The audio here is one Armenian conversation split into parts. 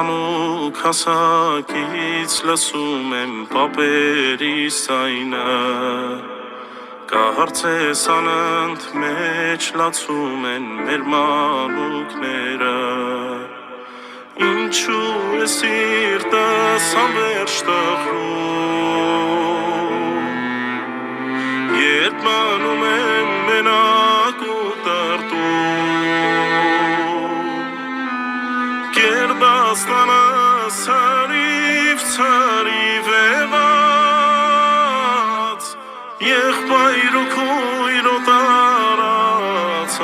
Ծանոք հասակից լսում եմ պապերիս ձայնը Կհարցես անընդ մեջ լացում են մեր մանուկները Ինչու է սիրտս անվերջ տխրում Երբ մնում եմ մենակ ու տրտում Կերբաստանս հրիվ եղած Եղբայր ու քույրո տարածած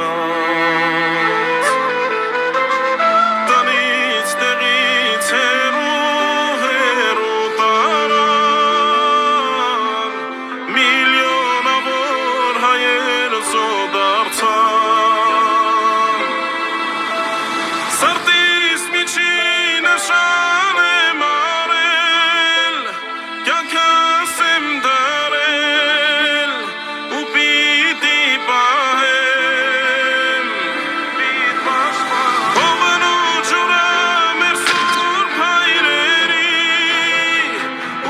Տնից տեղից հեռու տարան Միլիոնավոր հայեր զոդարձան Սրտիս միջին նշան եմ արել Կյանքս եմ դարել ու պիտի պահեմ Հողն ու ջուրը մեր սուրբ հայրերի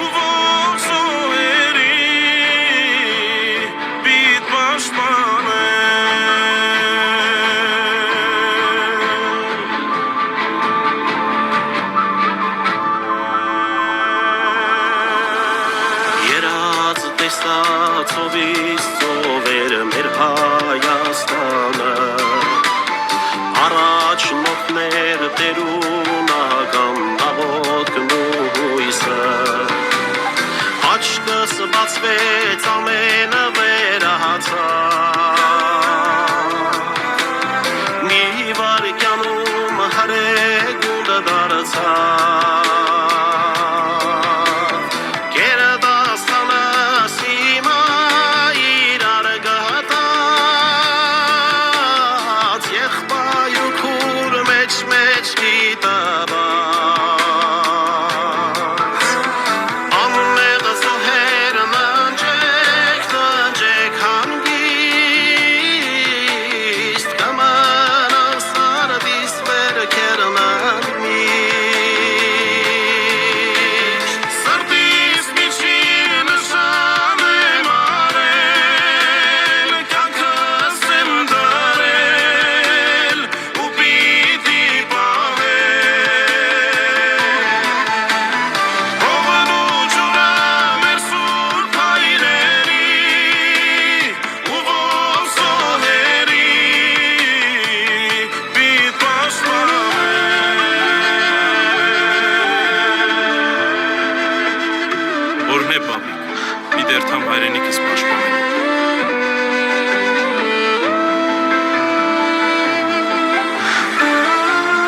ու ողջ զոհերի պիտ Երած տեսած ովից ծովեր մեր Հայաստանը Առաջնորդներ տերունական աղոտքն ու հույսը Աչքս բացվեց ամենը վերահացավ Մի վարկյանում հրեգուլ դարձավ Որն է պապիկ, մի դերթամ հայրենիքս պաշտպանել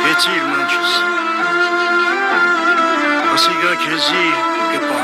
Գեցիր մանչս, ասիգա քեզի կպահ